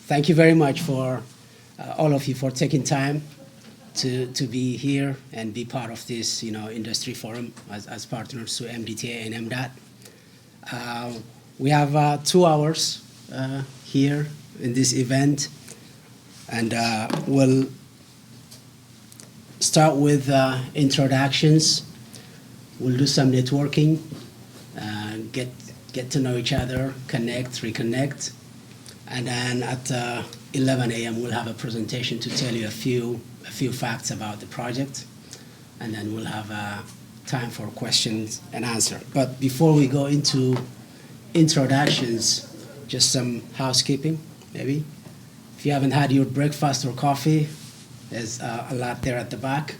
Thank you very much for all of you for taking time to be here and be part of this, industry forum as partners to MDTA and MDOT. We have 2 hours here in this event, and we'll start with introductions. We'll do some networking, get to know each other, connect, reconnect, and then at 11 a.m. we'll have a presentation to tell you a few facts about the project, and then we'll have time for questions and answer. But before we go into introductions, just some housekeeping, maybe. If you haven't had your breakfast or coffee, there's a lot there at the back.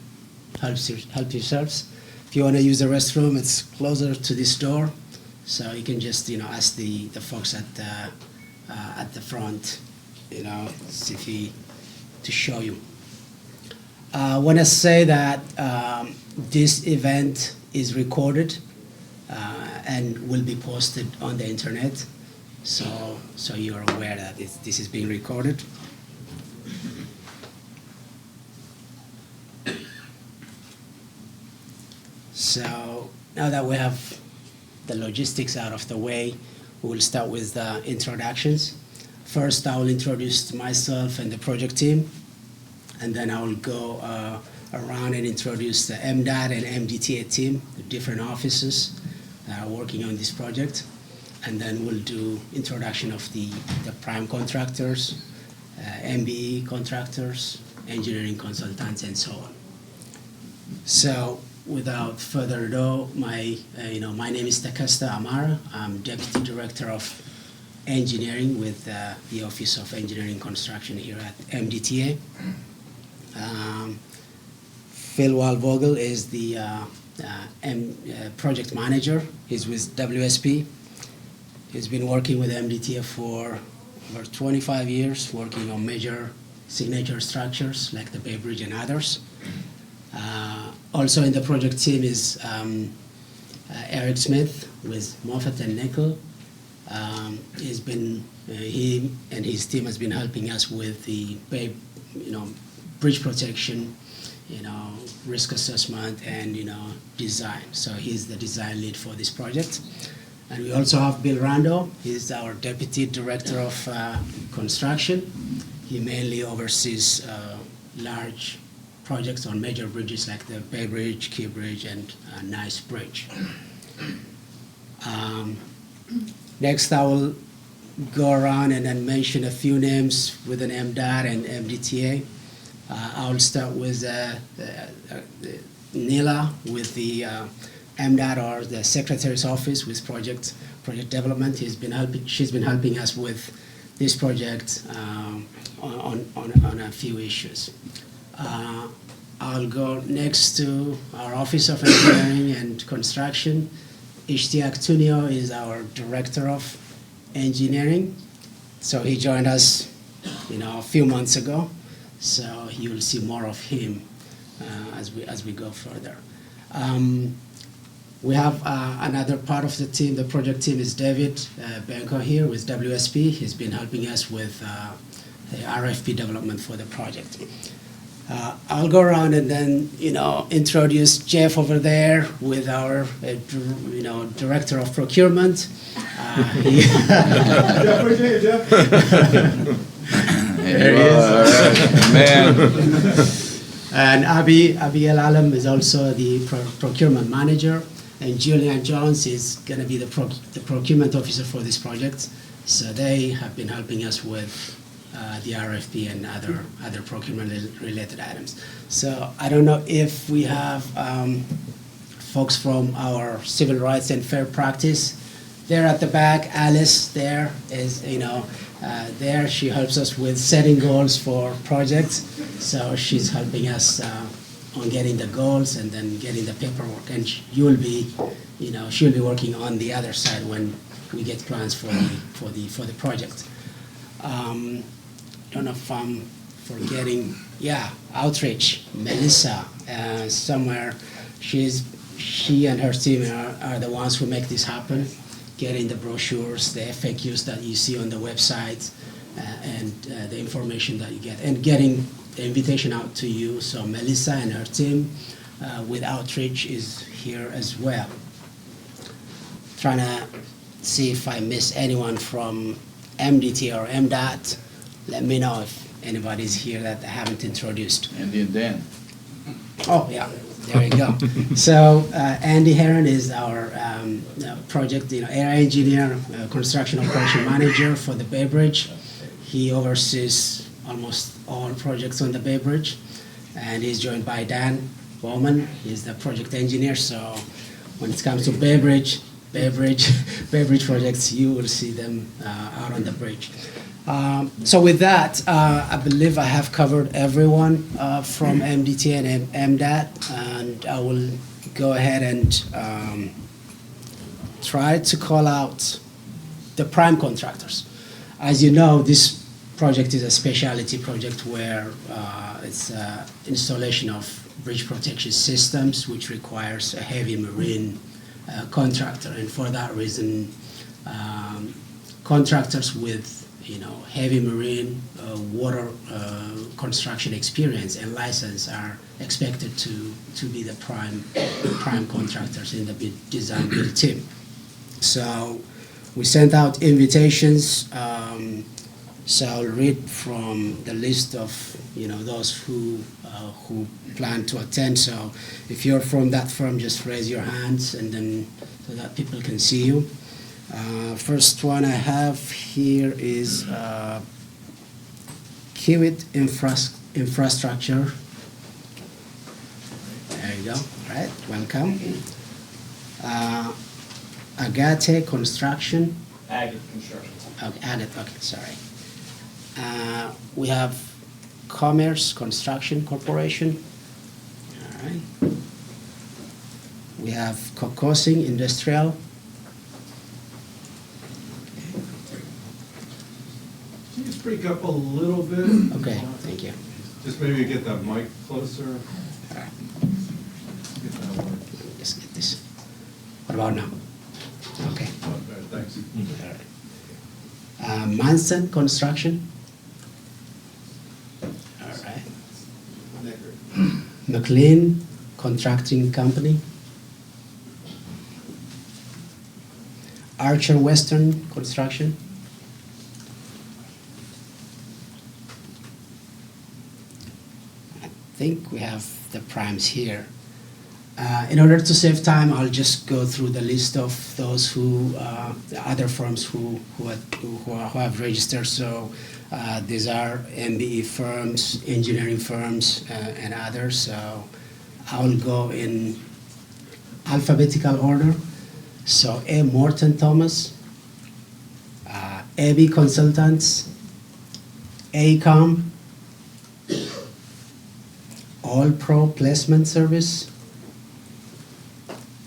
Help yourselves. If you want to use the restroom, it's closer to this door, so you can just ask the folks at the front, to show you. I want to say that this event is recorded and will be posted on the internet, so you're aware that this is being recorded. So now that we have the logistics out of the way, we will start with the introductions. First, I will introduce myself and the project team, and then I will go around and introduce the MDOT and MDTA team, the different offices that are working on this project. And then we'll do introduction of the prime contractors, MBE contractors, engineering consultants, and so on. So without further ado, my name is Takasta Amara. I'm Deputy Director of Engineering with the Office of Engineering Construction here at MDTA. Phil Walvogel is the project manager. He's with WSP. He's been working with MDTA for over 25 years, working on major signature structures like the Bay Bridge and others. Also in the project team is Eric Smith with Moffett and Nickel. He and his team has been helping us with the Bay, bridge protection, risk assessment, and design. So he's the design lead for this project. And we also have Bill Rando. He's our Deputy Director of Construction. He mainly oversees large projects on major bridges like the Bay Bridge, Key Bridge, and Nice Bridge. Next, I will go around and then mention a few names within MDOT and MDTA. I will start with Nila with the MDOT, or the Secretary's Office, with project development. She's been helping us with this project on a few issues. I'll go next to our Office of Engineering and Construction. Ishtiaq Tunio is our Director of Engineering. So he joined us, a few months ago. So you will see more of him as we go further. We have another part of the team. The project team is David Benko here with WSP. He's been helping us with the RFP development for the project. I'll go around and then, introduce Jeff over there with our, Director of Procurement. Jeff, where's your Jeff? There he is. Right. Man. And Abi El Alam is also the procurement manager, and Julian Jones is going to be the procurement officer for this project. So they have been helping us with the RFP and other procurement-related items. So I don't know if we have folks from our civil rights and fair practice. There at the back, Alice there is, there she helps us with setting goals for projects. So she's helping us on getting the goals and then getting the paperwork. And you'll be, she'll be working on the other side when we get plans for the project. Don't know if I'm forgetting. Yeah, outreach. Melissa, somewhere. She and her team are the ones who make this happen. Getting the brochures, the FAQs that you see on the website, and the information that you get, and getting the invitation out to you. So Melissa and her team with outreach is here as well. Trying to see if I miss anyone from MDTA or MDOT. Let me know if anybody's here that I haven't introduced. Andy and Dan. Oh, yeah, there you go. So Andy Heron is our project, area engineer, construction operation manager for the Bay Bridge. He oversees almost all projects on the Bay Bridge, and he's joined by Dan Bowman. He's the project engineer. So when it comes to Bay Bridge projects, you will see them out on the bridge. So with that, I believe I have covered everyone from MDTA and MDAT, and I will go ahead and try to call out the prime contractors. As you know, this project is a specialty project where it's installation of bridge protection systems, which requires a heavy marine contractor, and for that reason, contractors with heavy marine water construction experience and license are expected to be the prime contractors in the design build team. So we sent out invitations. So I'll read from the list of those who plan to attend. So if you're from that firm, just raise your hands, and then so that people can see you. First one I have here is Kiewit Infrastructure. There you go. All right, welcome. Agate Construction. Agate Construction. Okay, Agate. Okay, sorry. We have Commerce Construction Corporation. All right. We have Kokosing Industrial. Can you speak up a little bit? Okay, thank you. Just maybe get that mic closer. All right, Get that work. let's get this. What about now? Okay. Not bad, thanks. All right. Manson Construction. All right. McLean Contracting Company. Archer Western Construction. I think we have the primes here. In order to save time, I'll just go through the list of those the other firms who have registered. So these are MBE firms, engineering firms, and others. So I'll go in alphabetical order. So A. Morton Thomas, AB Consultants, ACOM, All Pro Placement Service,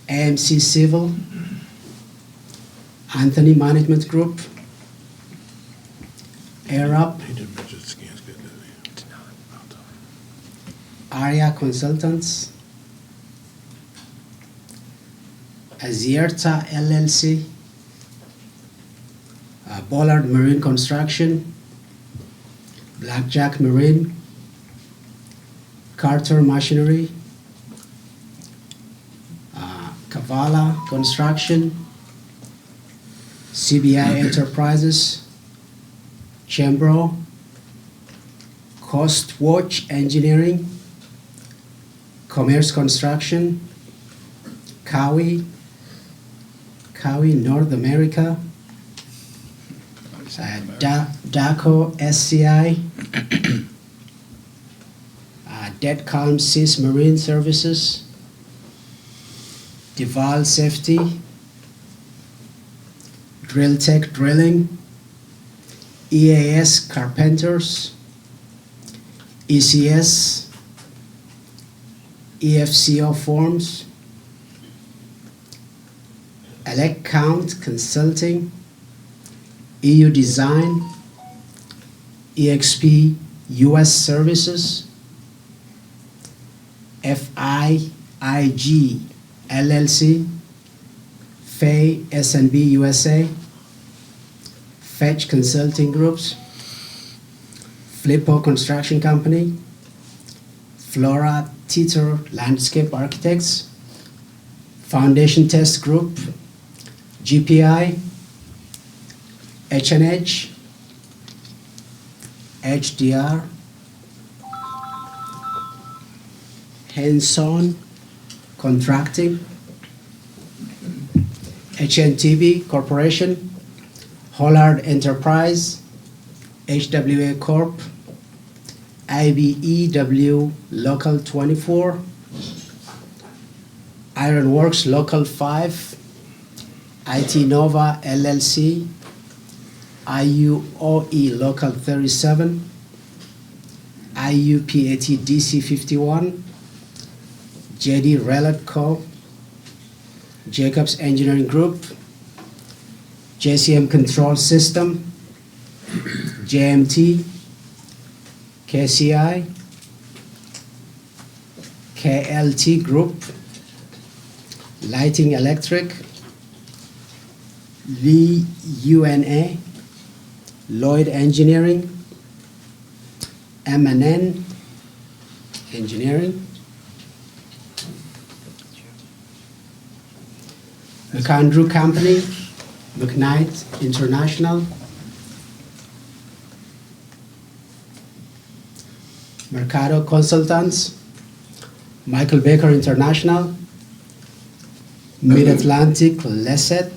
AMC Civil, Anthony Management Group, AirUp, ARIA Consultants, Azierta LLC, Bollard Marine Construction, Blackjack Marine, Carter Machinery, Kavala Construction, CBI Enterprises, Chembro, Coast Watch Engineering, Commerce Construction, Cowie North America, DACO SCI, Dead Calm Seas Marine Services, Deval Safety, Drill Tech Drilling, EAS Carpenters, ECS, EFCO Forms, Elect Count Consulting, EU Design, EXP US Services, FIIG LLC, FAY SNB USA, Fetch Consulting Groups, Flippo Construction Company, Flora Teeter Landscape Architects, Foundation Test Group, GPI, H&H, HDR, Hands-On Contracting, HNTB Corporation, Hollard Enterprise, HWA Corp, IBEW Local 24, Ironworks Local 5, IT Nova LLC, IUOE Local 37, IUPAT DC 51, JD Relat Co., Jacobs Engineering Group, JCM Control System, JMT, KCI, KLT Group, Lighting Electric, VUNA, Lloyd Engineering, M&N Engineering, McAndrew Company, McKnight International, Mercado Consultants, Michael Baker International, Mid-Atlantic Lesset,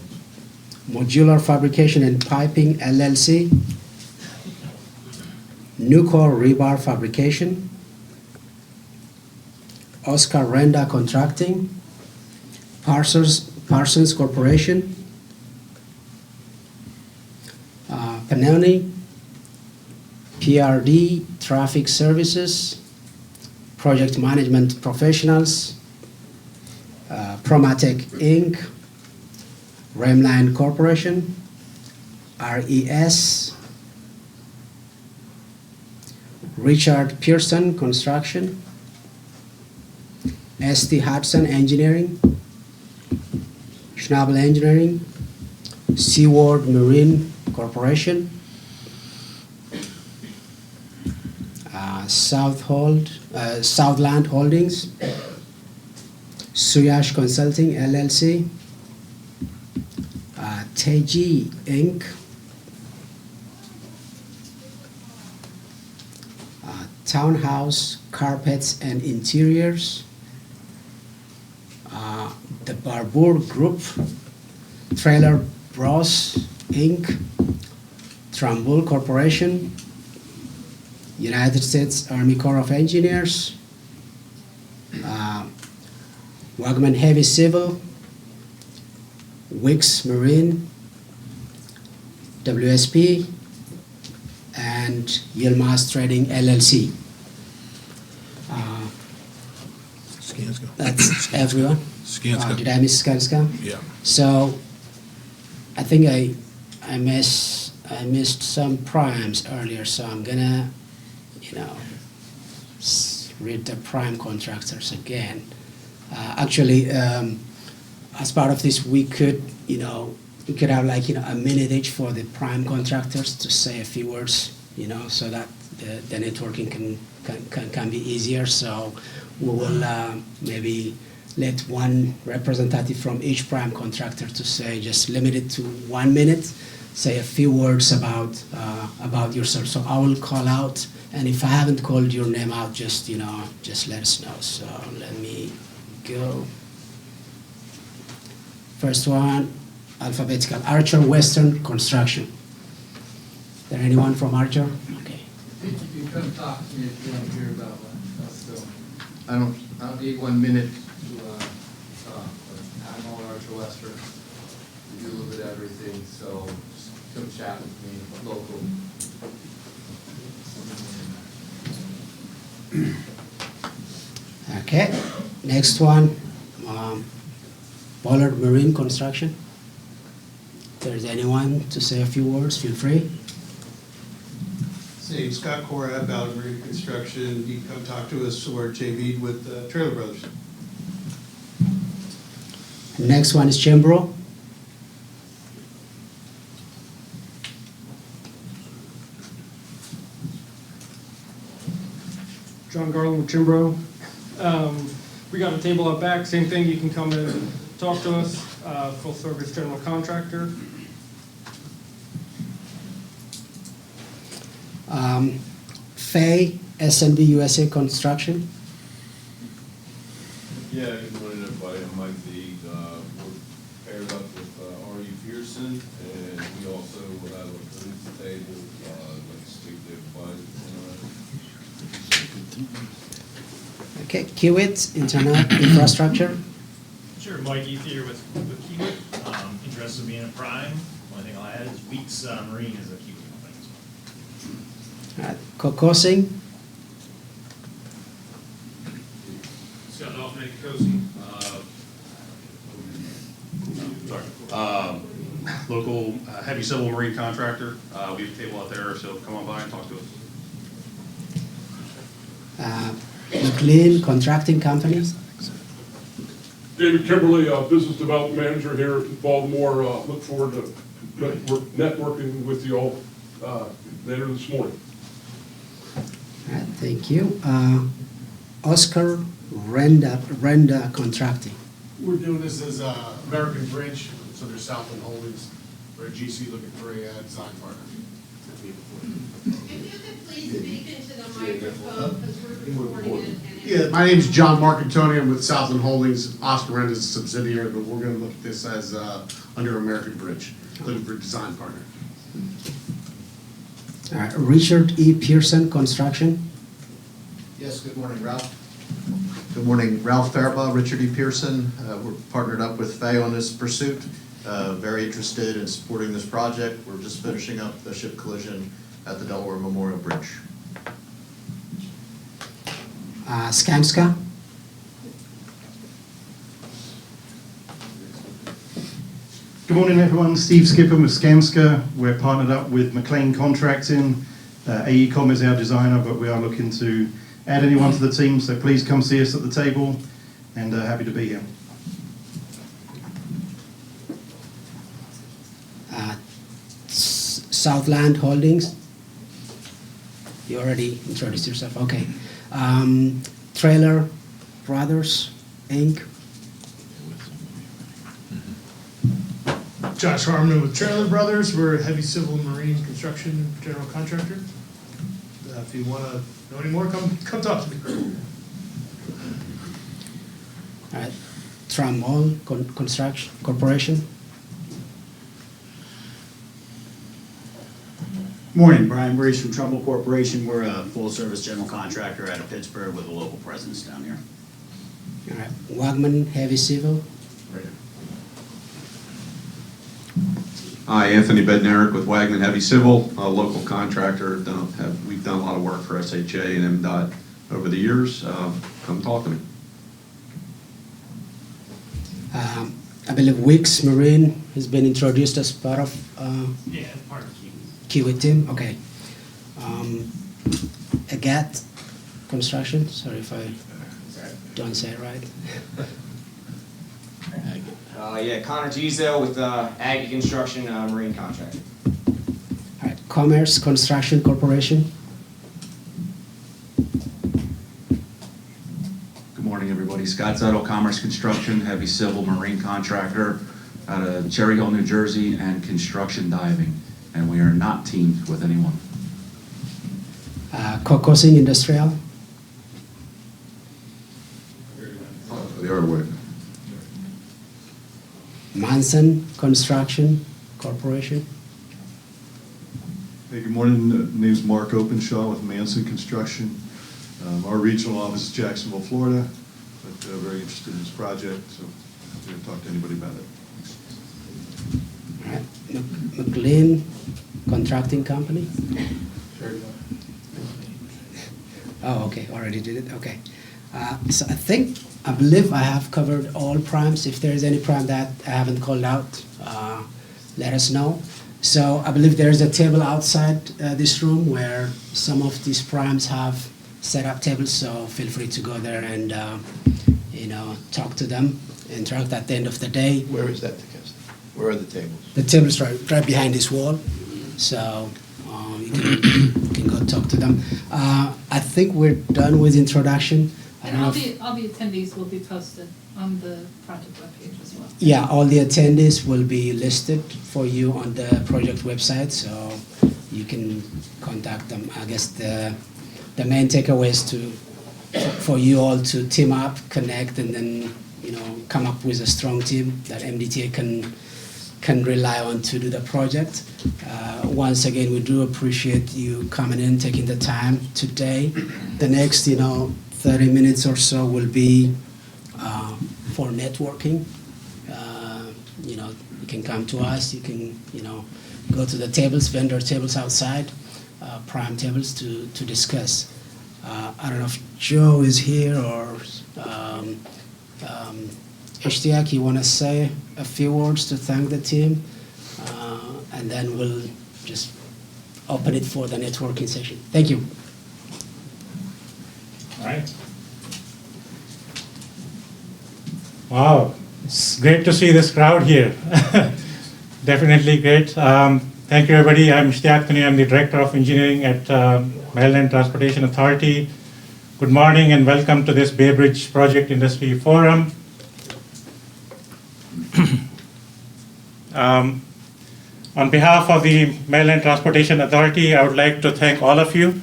Modular Fabrication and Piping LLC, Nucor Rebar Fabrication, Oscar Renda Contracting, Parsons Corporation, Panoni, PRD Traffic Services, Project Management Professionals, Promatec Inc., Remline Corporation, RES, Richard Pearson Construction, ST Hudson Engineering, Schnabel Engineering, Seaward Marine Corporation, Southland Holdings, Suyash Consulting LLC, Teji Inc., Townhouse Carpets and Interiors, the Barbour Group, Trailer Bros Inc., Trumbull Corporation, United States Army Corps of Engineers, Wagman Heavy Civil, Wicks Marine, WSP, and Yilmaz Trading LLC. Skanska. That's everyone. Skanska. Did I miss Skanska? Yeah. So I think I missed some primes earlier, so I'm gonna, read the prime contractors again. Actually, as part of this, we could have a minute each for the prime contractors to say a few words, so that the networking can be easier. So we will maybe let one representative from each prime contractor to say, just limit it to 1 minute, say a few words about yourself. So I will call out, and if I haven't called your name out, just let us know. So let me go. First one, alphabetical. Archer Western Construction. Is there anyone from Archer? Okay. You come talk to me if you want to hear about us still. I don't need 1 minute to talk, but I'm on Archer Western. We do a little bit of everything, so just come chat with me, local. Okay. Next one, Pollard Marine Construction. If there's anyone to say a few words, feel free. Say, Scott Corab, Ballard Marine Construction, you can come talk to us, we're JV'd with Trailer Brothers. Next one is Chembro. John Garland with Chimbro. We got a table out back, same thing, you can come in and talk to us, full service general contractor. Fay, SNB USA Construction. Yeah, good morning, everybody. I'm Mike Deeg. We're paired up with R.U. Pearson, and we also will have a booth table, like to speak to everybody. Okay, Kiewit, Internet Infrastructure. Sure, Mike Ether here with Kiewit. Interested in being a prime. Only thing I'll add is Weeks Marine is a Kiewit company as well. Kokosing. Scott Hoffman, Cozy. Local heavy civil marine contractor. We have a table out there, so come on by and talk to us. McLean Contracting Company. David Kimberly, Business Development Manager here in Baltimore. Look forward to networking with you all later this morning. All right, thank you. Oscar Renda Contracting. We're doing this as American Bridge, so they're Southland Holdings. We're a GC looking for a design partner. If you could please speak into the microphone, because we're recording it. Yeah, my name is John Marcantoni. I'm with Southland Holdings. Oscar Renda is a subsidiary, but we're going to look at this as under American Bridge, looking for a design partner. All right, Richard E. Pearson Construction. Yes, good morning, Ralph. Good morning, Ralph Faraba, Richard E. Pearson. We're partnered up with Fay on this pursuit. Very interested in supporting this project. We're just finishing up the ship collision at the Delaware Memorial Bridge. Skanska. Good morning, everyone. Steve Skippen with Skanska. We're partnered up with McLean Contracting. AECOM is our designer, but we are looking to add anyone to the team, so please come see us at the table, and happy to be here. Southland Holdings. You already introduced yourself, okay. Trailer Brothers, Inc. Josh Harmon with Trailer Brothers, we're a heavy civil marine construction general contractor. If you want to know any more, come talk to me. All right, Tramall Construction Corporation. Morning, Brian Breeze from Trumbull Corporation. We're a full-service general contractor out of Pittsburgh with a local presence down here. All right, Wagman Heavy Civil. Hi, Anthony Bednarik with Wagman Heavy Civil, a local contractor. We've done a lot of work for SHA and MDOT over the years. Come talk to me. I believe Wicks Marine has been introduced as part of Yeah, part of Kiewit. Kiewit team. Okay. Agat Construction. Sorry if I don't say it right. Yeah, Connor Gizo with Aggie Construction, marine contractor. All right, Commerce Construction Corporation. Good morning, everybody. Scott Zettel, Commerce Construction, heavy civil marine contractor out of Cherry Hill, New Jersey, and construction diving. And we are not teamed with anyone. Kokosing Industrial. The other way. Manson Construction Corporation. Hey, good morning. My name is Mark Openshaw with Manson Construction. Our regional office is Jacksonville, Florida, but very interested in this project, so I'm going to talk to anybody about it. All right, McLean Contracting Company. Oh, okay, already did it, okay. So I believe I have covered all primes. If there is any prime that I haven't called out, let us know. So I believe there is a table outside this room where some of these primes have set up tables, so feel free to go there and talk to them, interact at the end of the day. Where is that, where are the tables? The table's right behind this wall, so you can go talk to them. I think we're done with introduction. I And don't know all if- the attendees will be posted on the project webpage as well. Yeah, all the attendees will be listed for you on the project website, so you can contact them. I guess the main takeaway is for you all to team up, connect, and then, come up with a strong team that MDTA can rely on to do the project. Once again, we do appreciate you coming in, taking the time today. The next, 30 minutes or so will be for networking. You can come to us, you can, go to the tables, vendor tables outside, prime tables to discuss. I don't know if Joe is here or Ishtiaq, you want to say a few words to thank the team? And then we'll just open it for the networking session. Thank you. All right. Wow, it's great to see this crowd here. Definitely great. Thank you, everybody. I'm Ishtiaq Tuni. I'm the Director of Engineering at Maryland Transportation Authority. Good morning and welcome to this Bay Bridge Project Industry Forum. On behalf of the Maryland Transportation Authority, I would like to thank all of you,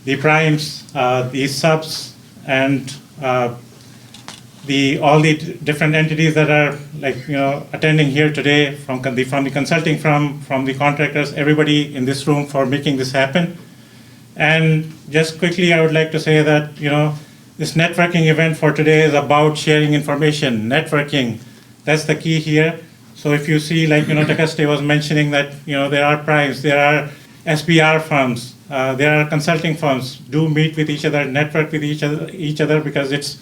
the primes, the subs, and all the different entities that are attending here today, from the consulting firm, from the contractors, everybody in this room for making this happen. And just quickly, I would like to say that this networking event for today is about sharing information, networking. That's the key here. So if you see, Takaste was mentioning that there are primes, there are SBR firms, there are consulting firms. Do meet with each other, network with each other because it's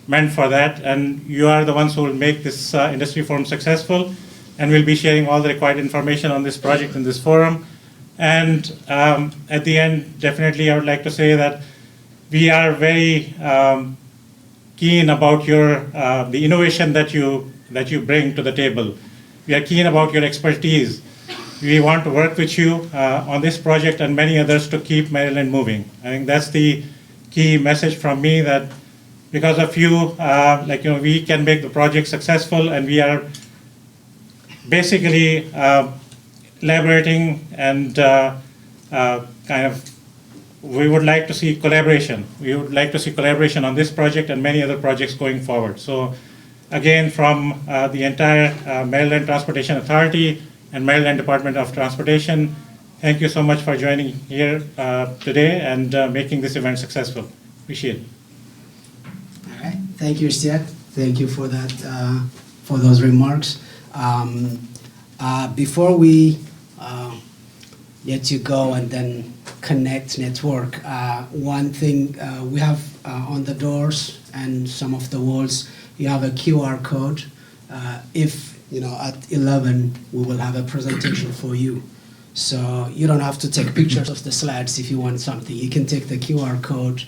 meant for that, and you are the ones who will make this industry forum successful, and we'll be sharing all the required information on this project in this forum. And at the end, definitely I would like to say that we are very keen about the innovation that you bring to the table. We are keen about your expertise. We want to work with you on this project and many others to keep Maryland moving. I think that's the key message from me, that because of you, we can make the project successful, and we are basically elaborating and we would like to see collaboration. We would like to see collaboration on this project and many other projects going forward. So again, from the entire Maryland Transportation Authority and Maryland Department of Transportation, thank you so much for joining here today and making this event successful. Appreciate it. All right. Thank you, Ishtiaq. Thank you for that, for those remarks. Before we let you go and then connect, network, one thing we have on the doors and some of the walls, you have a QR code. If at 11 we will have a presentation for you, so you don't have to take pictures of the slides. If you want something, you can take the QR code,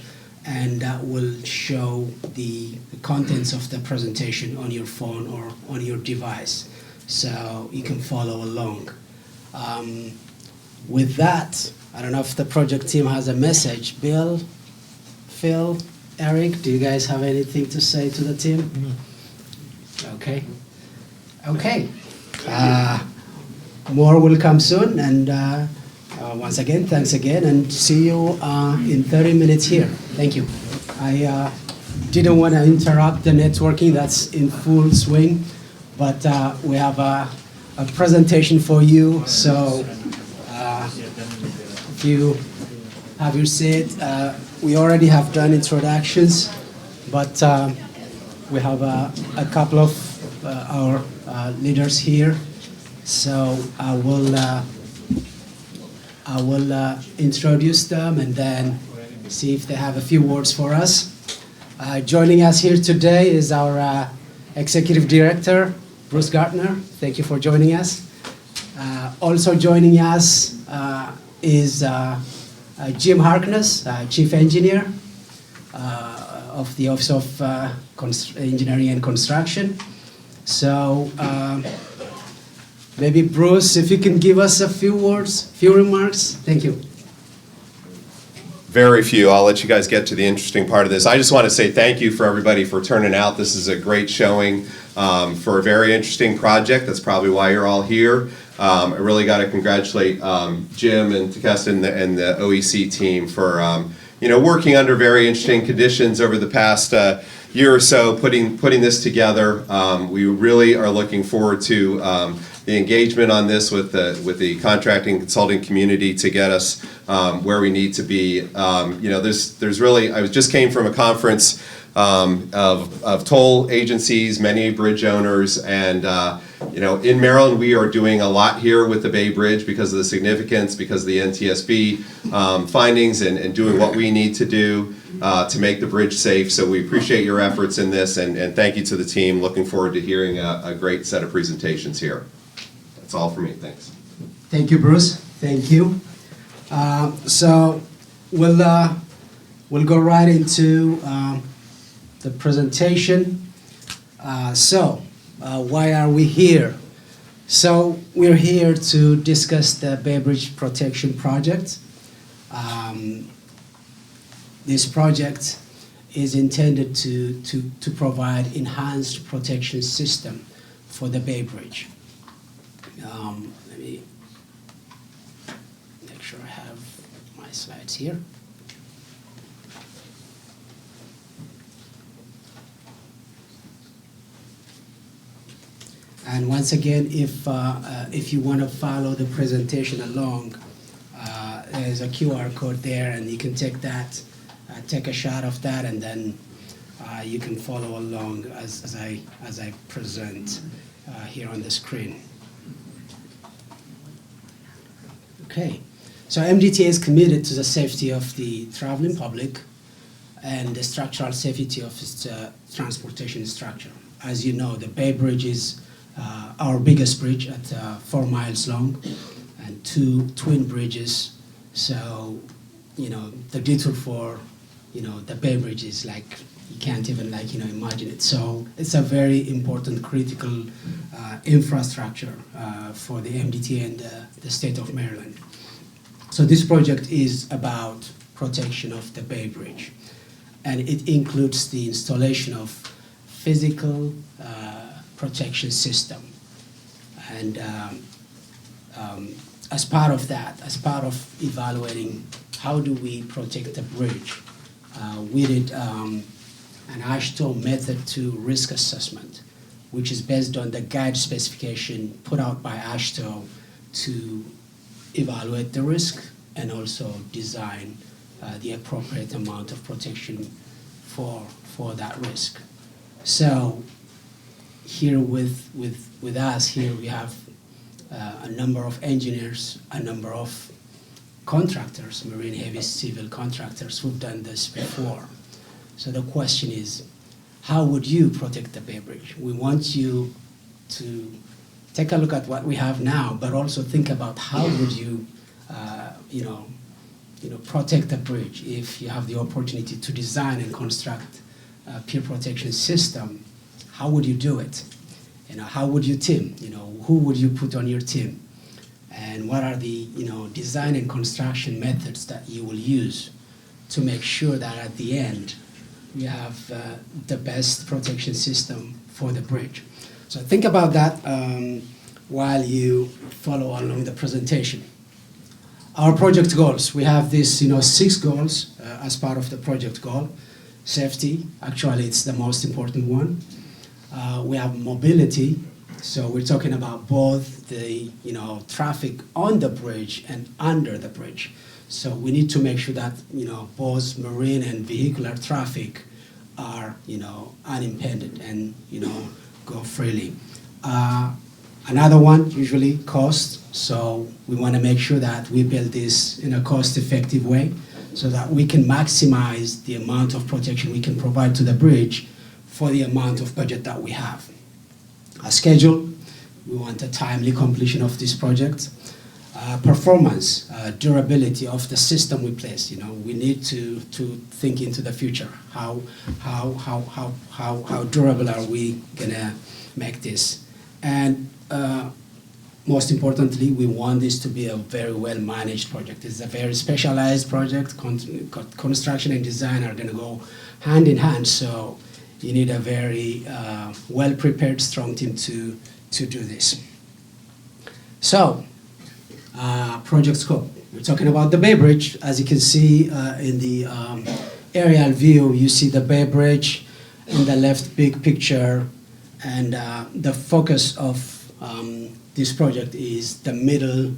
and that will show the contents of the presentation on your phone or on your device, so you can follow along. With that, I don't know if the project team has a message. Bill, Phil, Eric, do you guys have anything to say to the team? Okay. Okay. More will come soon, and once again, thanks again, and see you in 30 minutes here. Thank you. I didn't want to interrupt the networking that's in full swing, but we have a presentation for you, so if you have your seat, we already have done introductions, but we have a couple of our leaders here, so I will introduce them and then see if they have a few words for us. Joining us here today is our Executive Director, Bruce Gartner. Thank you for joining us. Also joining us is Jim Harkness, Chief Engineer of the Office of Engineering and Construction. So maybe Bruce, if you can give us a few words, few remarks. Thank you. very few. I'll let you guys get to the interesting part of this. I just want to say thank you for everybody for turning out. This is a great showing for a very interesting project. That's probably why you're all here. I really got to congratulate Jim and Takesta and the OEC team for working under very interesting conditions over the past year or so, putting this together. We really are looking forward to the engagement on this with the contracting consulting community to get us where we need to be. There's really, I just came from a conference of toll agencies, many bridge owners, and in Maryland we are doing a lot here with the Bay Bridge because of the significance, because of the NTSB findings, and doing what we need to do to make the bridge safe. So we appreciate your efforts in this, and thank you to the team. Looking forward to hearing a great set of presentations here. That's all for me. Thanks. Thank you, Bruce. Thank you. So we'll go right into the presentation. Why are we here? So we're here to discuss the Bay Bridge Protection Project. This project is intended to provide enhanced protection system for the Bay Bridge. Let me make sure I have my slides here. And once again, if you want to follow the presentation along, there's a QR code there, and you can take that, take a shot of that, and then you can follow along as I present here on the screen. Okay, so MDTA is committed to the safety of the traveling public and the structural safety of its transportation structure. As you know, the Bay Bridge is our biggest bridge at 4 miles long, and 2 twin bridges. So, the detour for, the Bay Bridge is like, you can't even imagine it. So it's a very important, critical infrastructure for the MDTA and the state of Maryland. So this project is about protection of the Bay Bridge, and it includes the installation of physical protection system. And as part of that, as part of evaluating how do we protect the bridge, we did an AASHTO method to risk assessment, which is based on the guide specification put out by AASHTO to evaluate the risk and also design the appropriate amount of protection for that risk. So here with us here we have a number of engineers, a number of contractors, marine heavy civil contractors who've done this before. So the question is, how would you protect the Bay Bridge? We want you to take a look at what we have now, but also think about how would you, protect the bridge if you have the opportunity to design and construct a peer protection system. How would you do it? How would you team? Who would you put on your team? And what are the design and construction methods that you will use to make sure that at the end we have the best protection system for the bridge? So think about that while you follow along the presentation. Our project goals, we have these 6 goals as part of the project goal. Safety, actually it's the most important one. We have mobility, so we're talking about both the traffic on the bridge and under the bridge. So we need to make sure that both marine and vehicular traffic are unimpeded and go freely. Another one, usually cost. So we want to make sure that we build this in a cost-effective way so that we can maximize the amount of protection we can provide to the bridge for the amount of budget that we have. A schedule, we want a timely completion of this project. Performance, durability of the system we place. We need to think into the future. How durable are we gonna make this? And most importantly, we want this to be a very well-managed project. It's a very specialized project. Construction and design are going to go hand in hand, so you need a very well-prepared, strong team to do this. So, project scope. We're talking about the Bay Bridge. As you can see in the aerial view, you see the Bay Bridge in the left big picture, and the focus of this project is the middle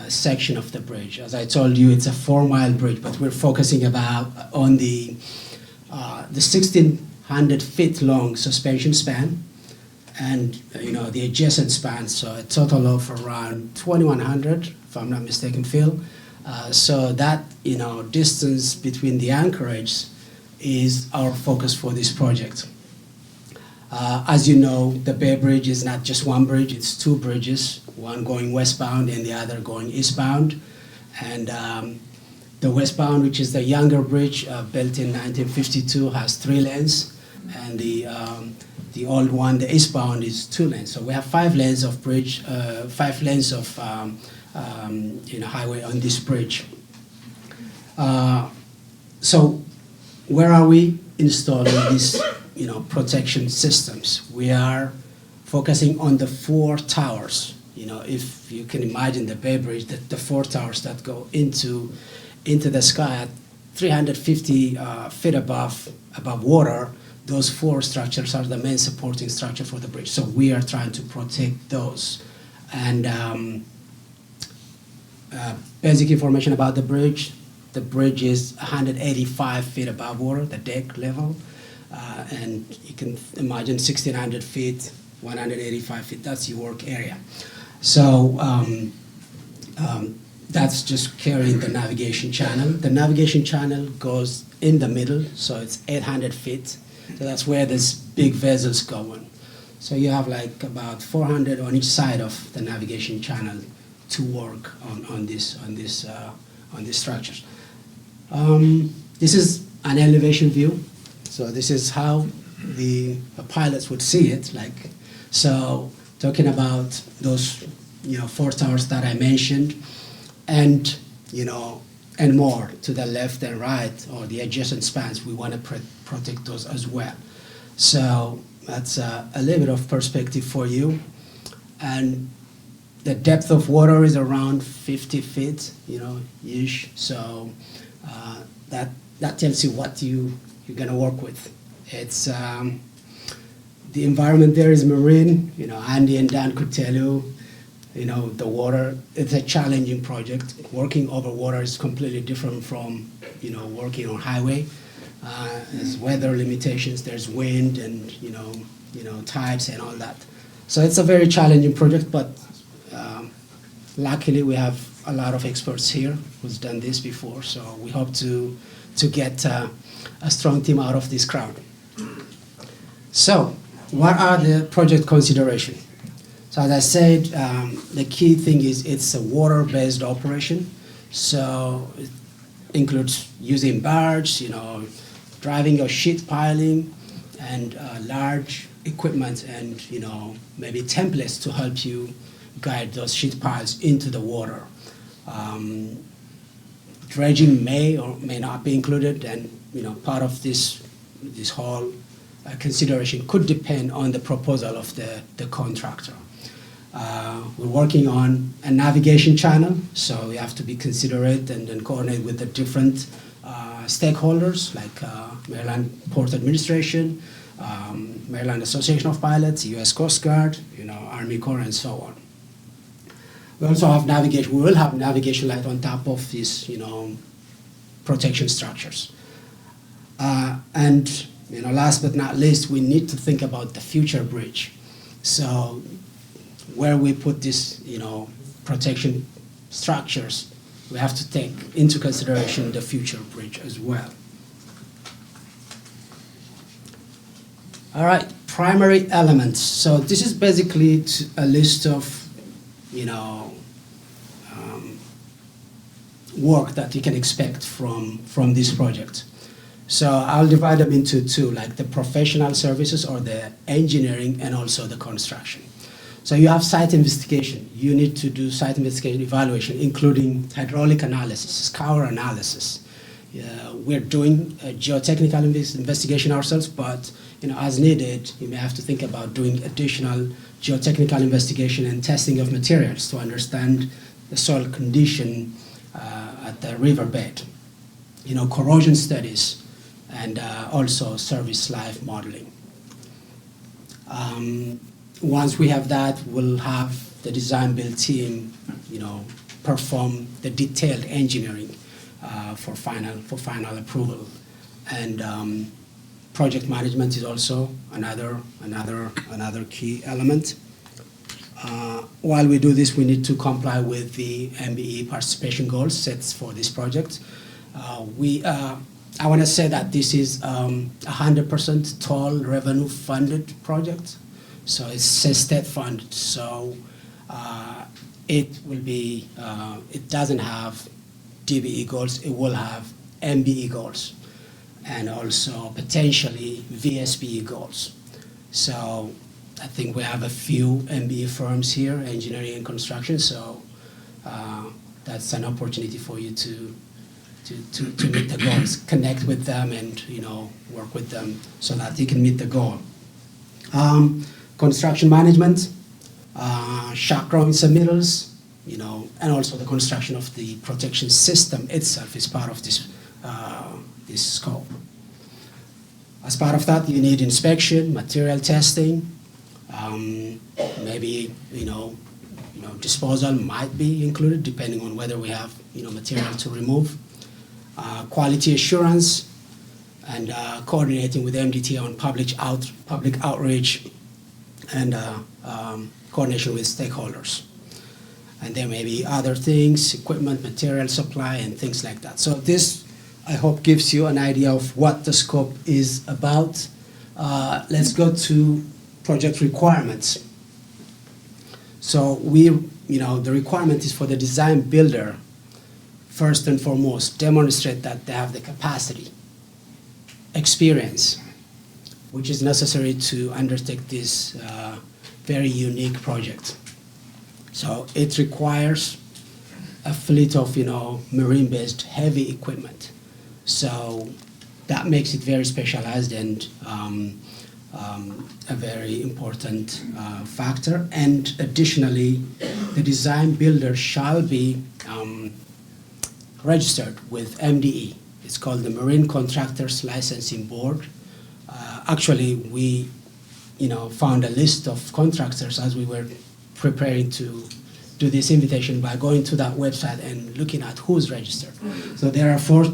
section of the bridge. As I told you, it's a 4-mile bridge, but we're focusing on the 1,600 feet long suspension span, and the adjacent span, so a total of around 2,100, if I'm not mistaken, Phil. So that distance between the anchorage is our focus for this project. As you know, the Bay Bridge is not just one bridge, it's 2 bridges, one going westbound and the other going eastbound. And the westbound, which is the younger bridge, built in 1952, has 3 lanes, and the old one, the eastbound, is 2 lanes. So we have 5 lanes of bridge, 5 lanes of highway on this bridge. So where are we installing these protection systems? We are focusing on the 4 towers. If you can imagine the Bay Bridge, the 4 towers that go into the sky at 350 feet above water, those 4 structures are the main supporting structure for the bridge. So we are trying to protect those. And basic information about the bridge. The bridge is 185 feet above water, the deck level. And you can imagine 1,600 feet, 185 feet, that's your work area. So that's just carrying the navigation channel. The navigation channel goes in the middle, so it's 800 feet. So that's where these big vessels go on. So you have like about 400 on each side of the navigation channel to work on these structures. This is an elevation view. So this is how the pilots would see it. So talking about those 4 towers that I mentioned, and more to the left and right, or the adjacent spans, we want to protect those as well. So that's a little bit of perspective for you. And the depth of water is around 50 feet, ish. So that tells you what you're gonna work with. It's the environment there is marine. Andy and Dan could tell you. The water. It's a challenging project. Working over water is completely different from working on highway. There's weather limitations. There's wind and tides and all that. So it's a very challenging project, but luckily we have a lot of experts here who's done this before. So we hope to get a strong team out of this crowd. So what are the project considerations? So as I said, the key thing is it's a water-based operation. So it includes using barge, driving or sheet piling, and large equipment, and maybe templates to help you guide those sheet piles into the water. Dredging may or may not be included, and part of this whole consideration could depend on the proposal of the contractor. We're working on a navigation channel, so we have to be considerate and coordinate with the different stakeholders, like Maryland Port Administration, Maryland Association of Pilots, U.S. Coast Guard, Army Corps, and so on. We also have navigation. We will have navigation light on top of these, protection structures. And last but not least, we need to think about the future bridge. So where we put these, protection structures, we have to take into consideration the future bridge as well. All right, primary elements. So this is basically a list of, work that you can expect from this project. So I'll divide them into 2, like the professional services or the engineering and also the construction. So you have site investigation. You need to do site investigation evaluation, including hydraulic analysis, scour analysis. We're doing a geotechnical investigation ourselves, but as needed, you may have to think about doing additional geotechnical investigation and testing of materials to understand the soil condition at the riverbed. Corrosion studies, and also service life modeling. Once we have that, we'll have the design build team, perform the detailed engineering for final approval. And project management is also another key element. While we do this, we need to comply with the MBE participation goals set for this project. I want to say that this is 100% toll revenue funded project. So it's state funded. So it will be, it doesn't have DBE goals, it will have MBE goals, and also potentially VSBE goals. So I think we have a few MBE firms here, engineering and construction, so that's an opportunity for you to meet the goals, connect with them, and work with them so that you can meet the goal. Construction management, shock drawing submittals, and also the construction of the protection system itself is part of this scope. As part of that, you need inspection, material testing, maybe disposal might be included depending on whether we have material to remove. Quality assurance, and coordinating with MDTA on public outreach, and coordination with stakeholders. And there may be other things, equipment, material supply, and things like that. So this, I hope, gives you an idea of what the scope is about. Let's go to project requirements. So the requirement is for the design builder, first and foremost, demonstrate that they have the capacity, experience, which is necessary to undertake this very unique project. So it requires a fleet of marine-based heavy equipment. So that makes it very specialized and a very important factor. And additionally, the design builder shall be registered with MDE. It's called the Marine Contractors Licensing Board. Actually, we found a list of contractors as we were preparing to do this invitation by going to that website and looking at who's registered. So there are four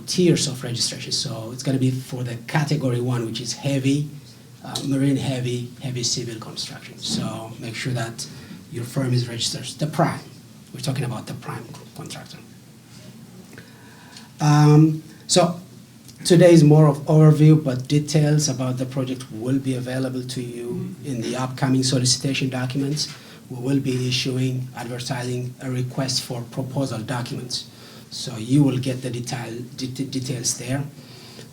tiers of registration. So it's going to be for the category 1, which is heavy, marine heavy civil construction. So make sure that your firm is registered. The prime, we're talking about the prime contractor. So today is more of overview, but details about the project will be available to you in the upcoming solicitation documents. We will be issuing, advertising a request for proposal documents. So you will get the details there.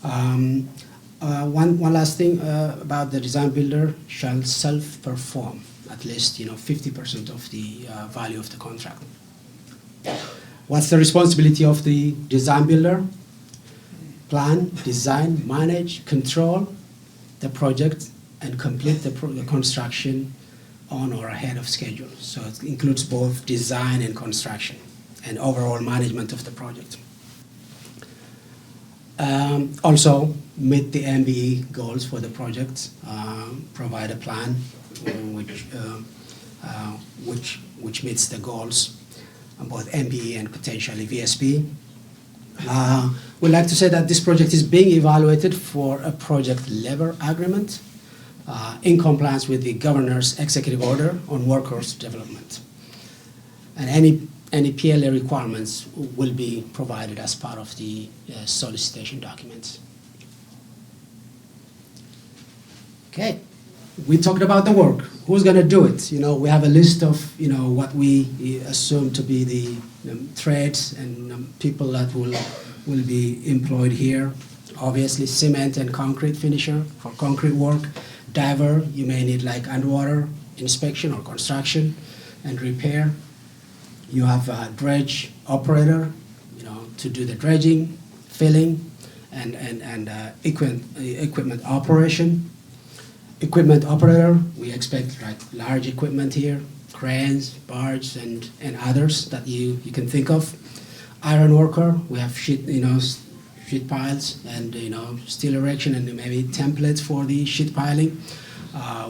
One last thing about the design builder shall self-perform at least 50% of the value of the contract. What's the responsibility of the design builder? Plan, design, manage, control the project, and complete the construction on or ahead of schedule. So it includes both design and construction and overall management of the project. Also, meet the MBE goals for the project, provide a plan which meets the goals on both MBE and potentially VSB. We'd like to say that this project is being evaluated for a project labor agreement in compliance with the governor's executive order on workforce development. And any PLA requirements will be provided as part of the solicitation documents. Okay, we talked about the work. Who's going to do it? We have a list of what we assume to be the trades and people that will be employed here. Obviously, cement and concrete finisher for concrete work, diver, you may need like underwater inspection or construction and repair. You have a dredge operator, to do the dredging, filling, and equipment operation. Equipment operator, we expect like large equipment here, cranes, barges, and others that you can think of. Iron worker, we have sheet piles and steel erection and maybe templates for the sheet piling.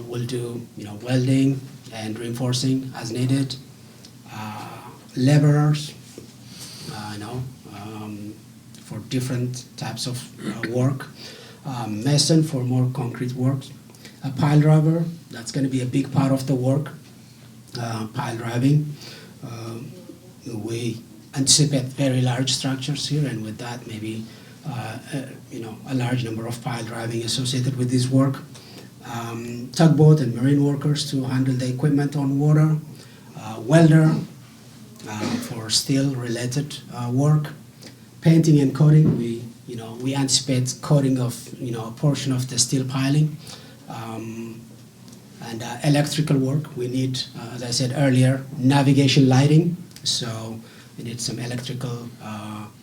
We'll do welding and reinforcing as needed. Laborers, for different types of work. Mason for more concrete work. A pile driver, that's going to be a big part of the work. Pile driving. We anticipate very large structures here, and with that, maybe a large number of pile driving associated with this work. Tugboat and marine workers to handle the equipment on water. Welder for steel-related work. Painting and coating, we anticipate coating of a portion of the steel piling. And electrical work, we need, as I said earlier, navigation lighting. So we need some electrical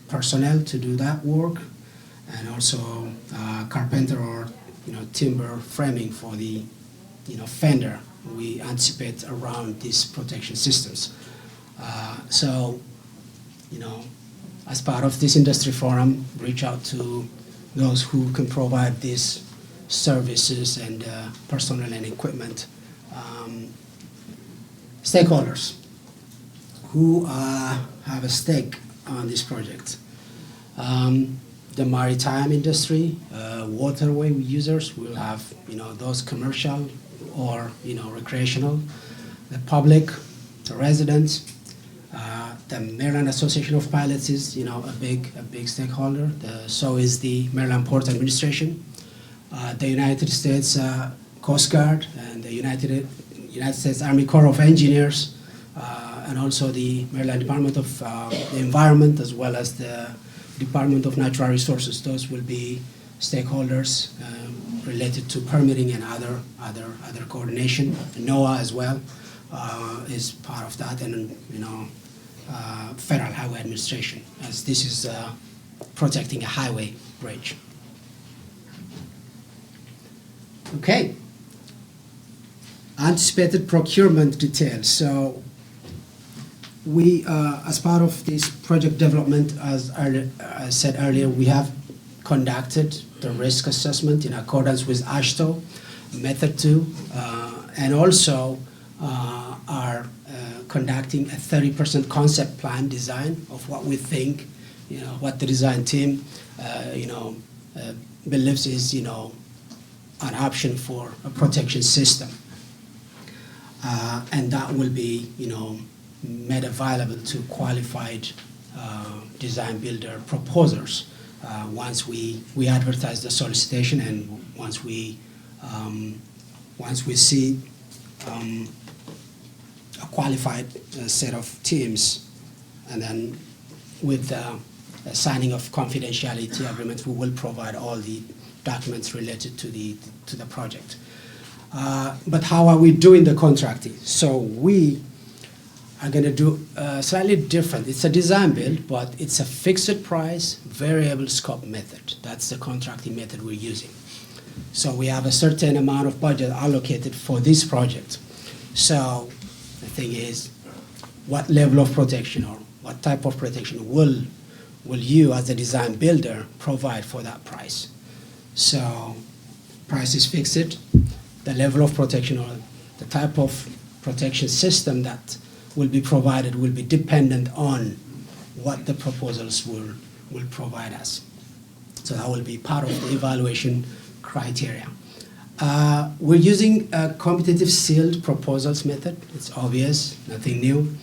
personnel to do that work, and also carpenter or timber framing for the fender. We anticipate around these protection systems. So as part of this industry forum, reach out to those who can provide these services and personnel and equipment. Stakeholders who have a stake on this project. The maritime industry, waterway users will have those commercial or recreational. The public, the residents. The Maryland Association of Pilots is a big stakeholder. So is the Maryland Port Administration. The United States Coast Guard and the United States Army Corps of Engineers, and also the Maryland Department of the Environment, as well as the Department of Natural Resources. Those will be stakeholders related to permitting and other coordination. NOAA as well is part of that, and Federal Highway Administration, as this is protecting a highway bridge. Okay. Anticipated procurement details. So we, as part of this project development, as I said earlier, we have conducted the risk assessment in accordance with AASHTO Method 2, and also are conducting a 30% concept plan design of what we think, what the design team, believes is, an option for a protection system. And that will be, made available to qualified design builder proposers once we advertise the solicitation, and once we see a qualified set of teams, and then with the signing of confidentiality agreements, we will provide all the documents related to the project. But how are we doing the contracting? So we are going to do slightly different. It's a design build, but it's a fixed price, variable scope method. That's the contracting method we're using. So we have a certain amount of budget allocated for this project. So the thing is, what level of protection or what type of protection will you as a design builder provide for that price? So price is fixed. The level of protection or the type of protection system that will be provided will be dependent on what the proposals will provide us. So that will be part of the evaluation criteria. We're using a competitive sealed proposals method. It's obvious, nothing new.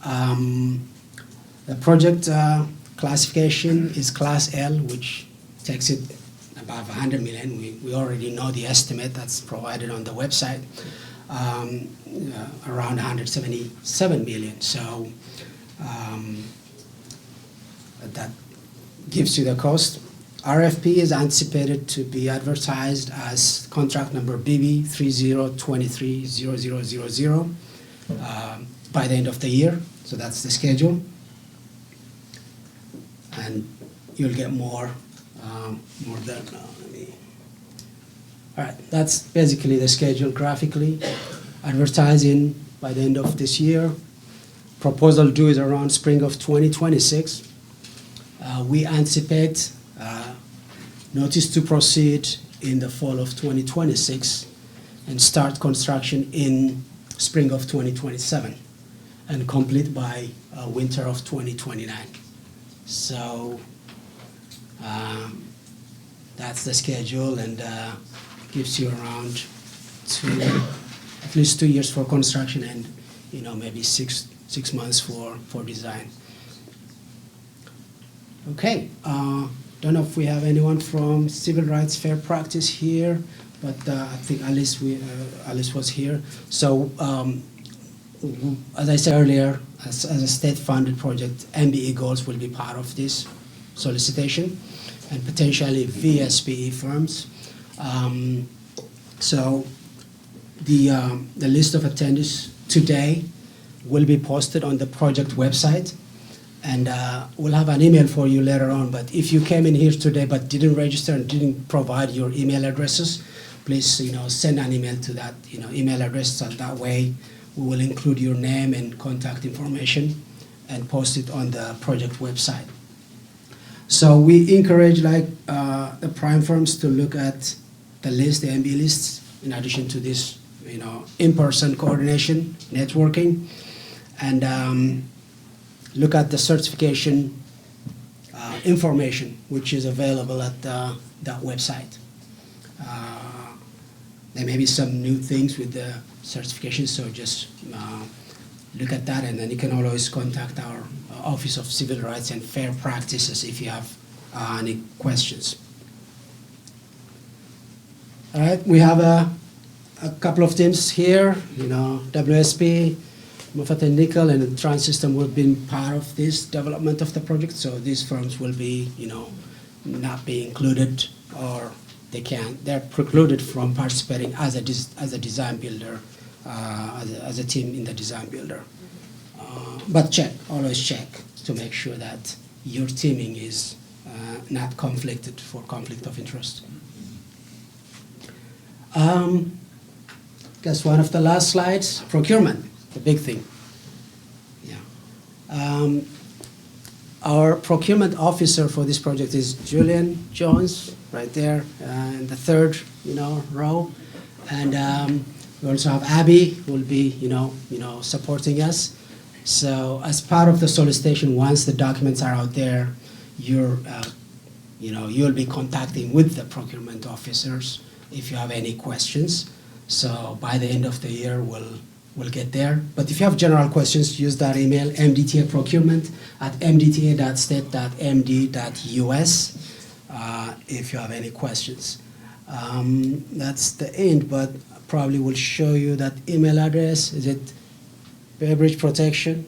The project classification is Class L, which takes it above 100 million. We already know the estimate that's provided on the website, around 177 million. So that gives you the cost. RFP is anticipated to be advertised as contract number BB 30230000 by the end of the year. So that's the schedule. And you'll get more than, let me. All right, that's basically the schedule graphically. Advertising by the end of this year. Proposal due is around spring of 2026. We anticipate notice to proceed in the fall of 2026 and start construction in spring of 2027 and complete by winter of 2029. So that's the schedule, and gives you around at least 2 years for construction, and maybe six months for design. Okay, don't know if we have anyone from Civil Rights Fair Practice here, but I think Alice was here. So as I said earlier, as a state-funded project, MBE goals will be part of this solicitation, and potentially VSPE firms. So the list of attendees today will be posted on the project website, and we'll have an email for you later on. But if you came in here today but didn't register and didn't provide your email addresses, please send an email to that email address. So that way we will include your name and contact information and post it on the project website. So we encourage the prime firms to look at the list, the MB lists, in addition to this in-person coordination, networking, and look at the certification information which is available at that website. There may be some new things with the certification, so just look at that, and then you can always contact our Office of Civil Rights and Fair Practices if you have any questions. All right, we have a couple of teams here, WSP, Moffat and Nickel, and the Transsystem will be part of this development of the project, so these firms will be, not be included, or they're precluded from participating as a design builder, as a team in the design builder. But always check to make sure that your teaming is not conflicted for conflict of interest. Guess one of the last slides, procurement, the big thing. Yeah. Our procurement officer for this project is Julian Jones, right there in the third, row, and we also have Abby, who will be, supporting us. So as part of the solicitation, once the documents are out there, you'll be contacting with the procurement officers if you have any questions. So by the end of the year, we'll get there. But if you have general questions, use that email, mdta.procurement@mdta.md.us, if you have any questions. That's the end, but probably will show you that email address. Is it Beverage Protection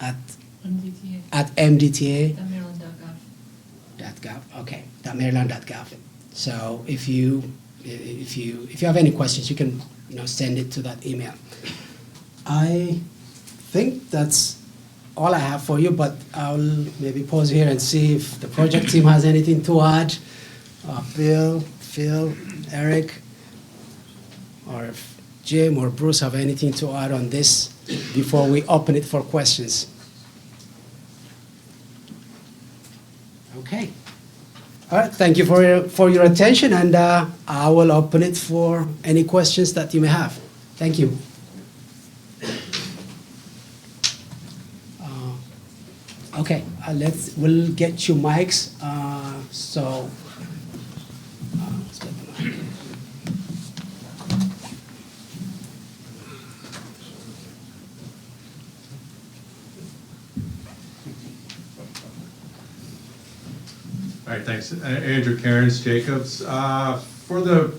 at MDTA? Maryland.gov. Okay, Maryland.gov. So if you have any questions, you can send it to that email. I think that's all I have for you, but I'll maybe pause here and see if the project team has anything to add. Bill, Phil, Eric, or if Jim or Bruce have anything to add on this before we open it for questions. Okay. All right, thank you for your attention, and I will open it for any questions that you may have. Thank you. Okay, we'll get you mics. Let's get the mic. All right, thanks. Andrew Cairns, Jacobs. For the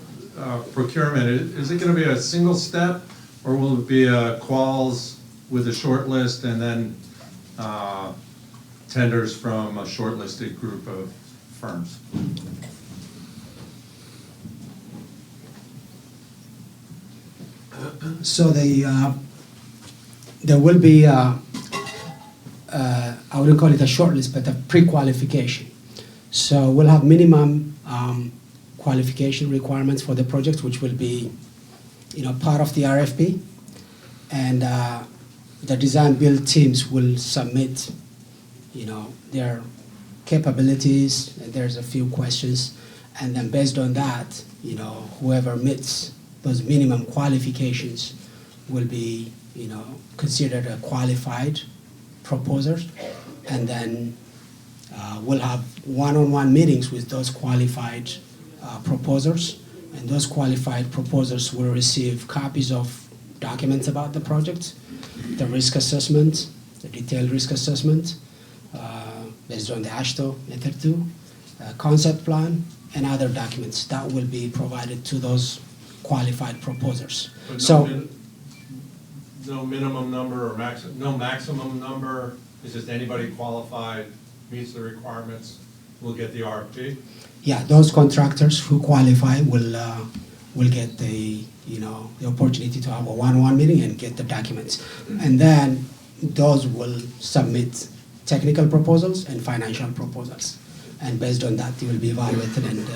procurement, is it going to be a single step, or will it be quals with a short list and then tenders from a shortlisted group of firms? So there will be, I wouldn't call it a shortlist, but a pre-qualification. So we'll have minimum qualification requirements for the project, which will be, part of the RFP. And the design build teams will submit, their capabilities, and there's a few questions. And then based on that, whoever meets those minimum qualifications will be, considered a qualified proposer. And then we'll have one-on-one meetings with those qualified proposers. And those qualified proposers will receive copies of documents about the project, the risk assessment, the detailed risk assessment, based on the AASHTO Method 2, concept plan, and other documents that will be provided to those qualified proposers. But So, no minimum number or no maximum number, it's just anybody qualified meets the requirements will get the RFP? yeah, those contractors who qualify will get the opportunity to have a one-on-one meeting and get the documents. And then those will submit technical proposals and financial proposals. And based on that, they will be evaluated and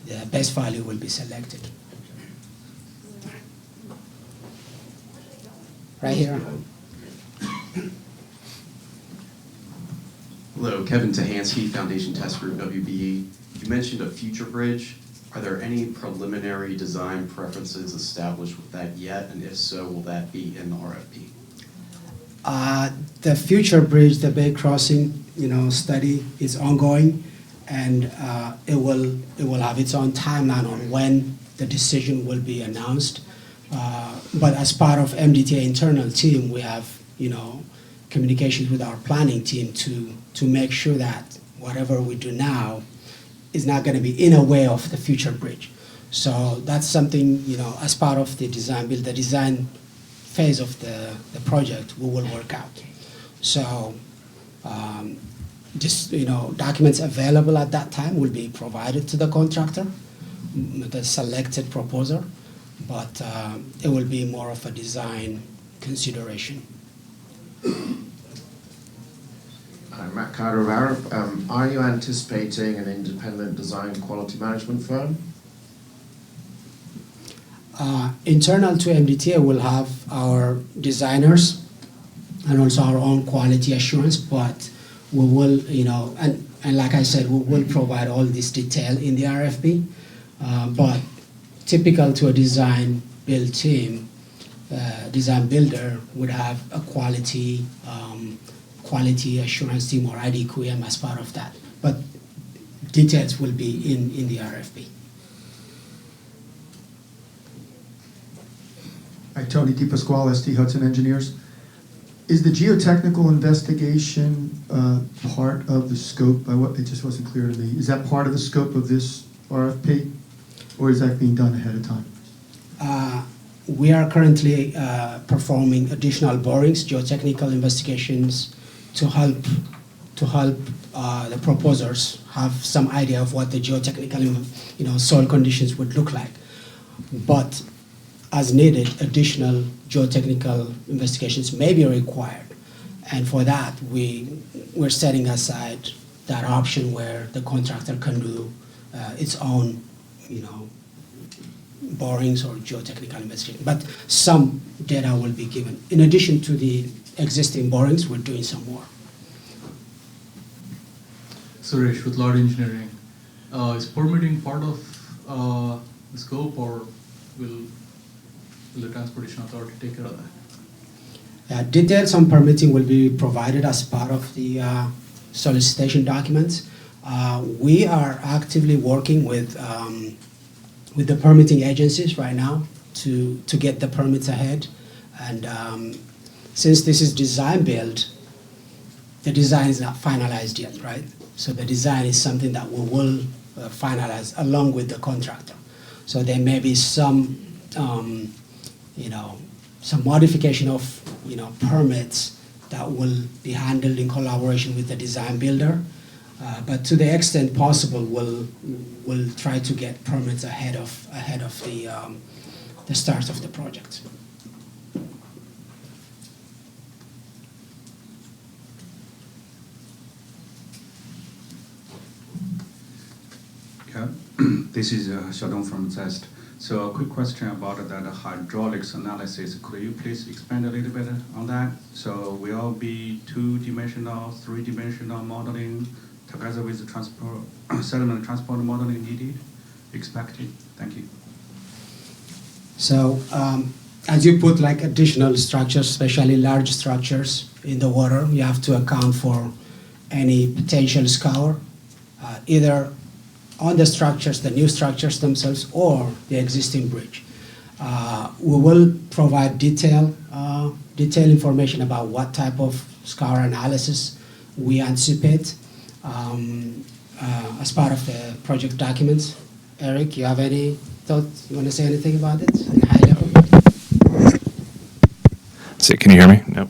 the best value will be selected. Right here. Hello, Kevin Tahansky, Foundation Test Group, WBE. You mentioned a future bridge. Are there any preliminary design preferences established with that yet? And if so, will that be in the RFP? The future bridge, the Bay Crossing, study is ongoing, and it will have its own timeline on when the decision will be announced. But as part of MDTA internal team, we have communications with our planning team to make sure that whatever we do now is not going to be in a way of the future bridge. So that's something, as part of the design build, the design phase of the project, we will work out. So just, documents available at that time will be provided to the contractor, the selected proposer, but it will be more of a design consideration. Matt Carter of Arab. Are you anticipating an independent design quality management firm? Internal to MDTA, we'll have our designers and also our own quality assurance, but we will, and like I said, we will provide all this detail in the RFP. But typical to a design build team, design builder would have a quality assurance team or IDQM as part of that. But details will be in the RFP. Hi, Tony DiPasquale, ST Hudson Engineers. Is the geotechnical investigation part of the scope? It just wasn't clear to me. Is that part of the scope of this RFP, or is that being done ahead of time? We are currently performing additional borings, geotechnical investigations, to help the proposers have some idea of what the geotechnical, soil conditions would look like. But as needed, additional geotechnical investigations may be required. And for that, we're setting aside that option where the contractor can do its own, borings or geotechnical investigation. But some data will be given. In addition to the existing borings, we're doing some more. Suresh with Lord Engineering. Is permitting part of the scope, or will the Transportation Authority take care of that? Details on permitting will be provided as part of the solicitation documents. We are actively working with the permitting agencies right now to get the permits ahead. And since this is design build, the design is not finalized yet, right? So the design is something that we will finalize along with the contractor. So there may be some some modification of, permits that will be handled in collaboration with the design builder. But to the extent possible, we'll try to get permits ahead of the start of the project. Yeah, this is Xiaodong from Zest. So a quick question about that hydraulics analysis. Could you please expand a little bit on that? So will be two-dimensional, three-dimensional modeling together with the transport, sediment transport modeling needed, expected? Thank you. So as you put like additional structures, especially large structures in the water, you have to account for any potential scour, either on the structures, the new structures themselves, or the existing bridge. We will provide detailed information about what type of scour analysis we anticipate as part of the project documents. Eric, you have any thoughts? You want to say anything about it at high level? See, can you hear me? No.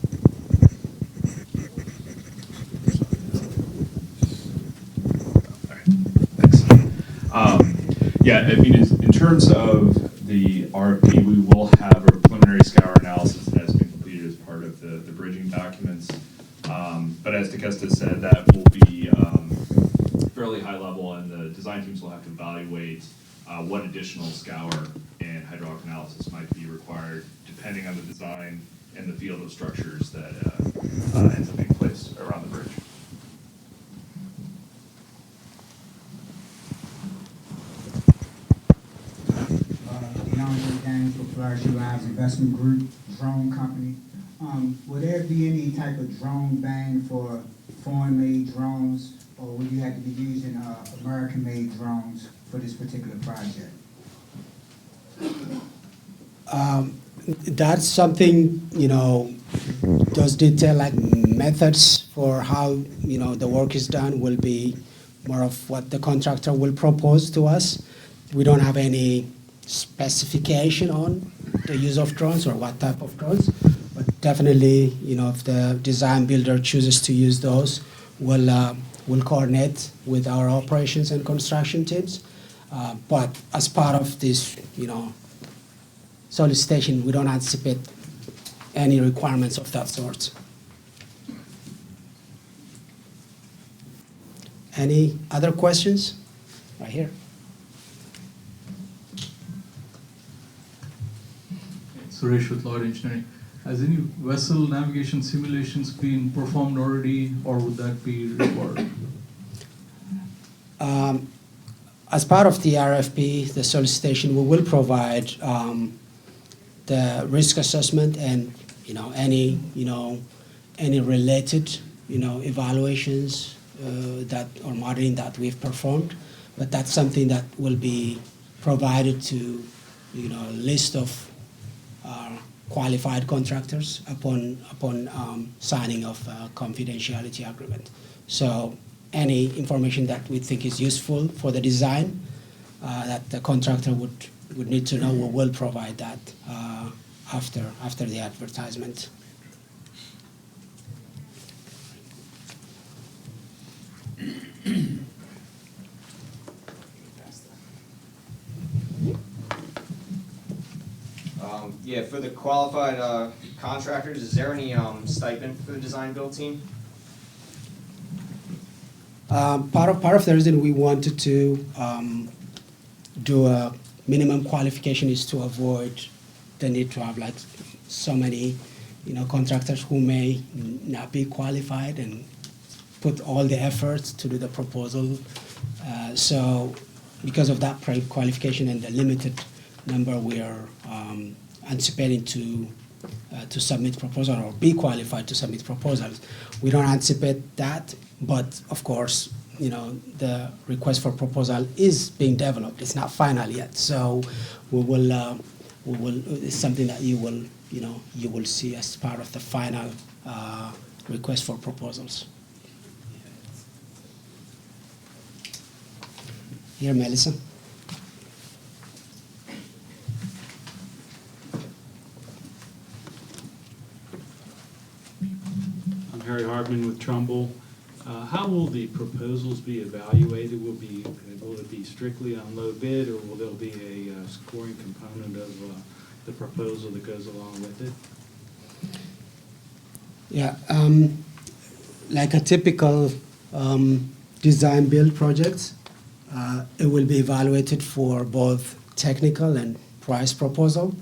Yeah, I mean, in terms of the RFP, we will have a preliminary scour analysis that has been completed as part of the bridging documents. But as DeCesta said, that will be fairly high level, and the design teams will have to evaluate what additional scour and hydraulic analysis might be required, depending on the design and the field of structures that ends up being placed around the bridge. With Florida Lives Investment Group, drone company. Will there be any type of drone ban for foreign-made drones, or will you have to be using American-made drones for this particular project? That's something, those detailed like methods for how, the work is done will be more of what the contractor will propose to us. We don't have any specification on the use of drones or what type of drones, but definitely, if the design builder chooses to use those, we'll coordinate with our operations and construction teams. But as part of this, solicitation, we don't anticipate any requirements of that sort. Any other questions? Right here. Suresh with Lloyd Engineering. Has any vessel navigation simulations been performed already, or would that be required? As part of the RFP, the solicitation, we will provide the risk assessment and any related evaluations that or modeling that we've performed. But that's something that will be provided to a list of qualified contractors upon signing of a confidentiality agreement. So any information that we think is useful for the design that the contractor would need to know, we will provide that after the advertisement. Yeah, for the qualified contractors, is there any stipend for the design build team? Part of the reason we wanted to do a minimum qualification is to avoid the need to have like so many contractors who may not be qualified and put all the efforts to do the proposal. So because of that pre-qualification and the limited number we are anticipating to submit proposal or be qualified to submit proposals, we don't anticipate that. But of course, the request for proposal is being developed. It's not final yet. So we will. It's something that you will see as part of the final request for proposals. Here, Melissa. I'm Harry Hartman with Trumbull. How will the proposals be evaluated? Will it be strictly on low bid, or will there be a scoring component of the proposal that goes along with it? Yeah, like a typical design build project, it will be evaluated for both technical and price proposal.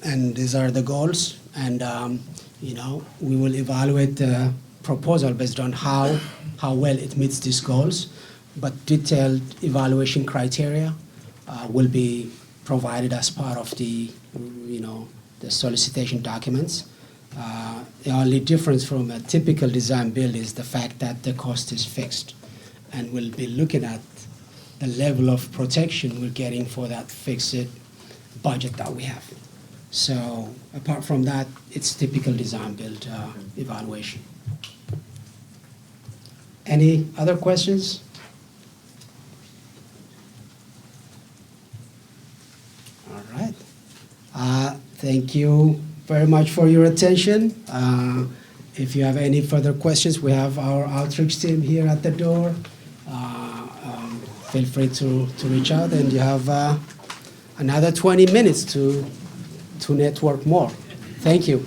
And these are the goals. And, we will evaluate the proposal based on how well it meets these goals. But detailed evaluation criteria will be provided as part of the solicitation documents. The only difference from a typical design build is the fact that the cost is fixed, and we'll be looking at the level of protection we're getting for that fixed budget that we have. So apart from that, it's typical design build evaluation. Any other questions? All right. Thank you very much for your attention. If you have any further questions, we have our outreach team here at the door. Feel free to reach out, and you have another 20 minutes to network more. Thank you.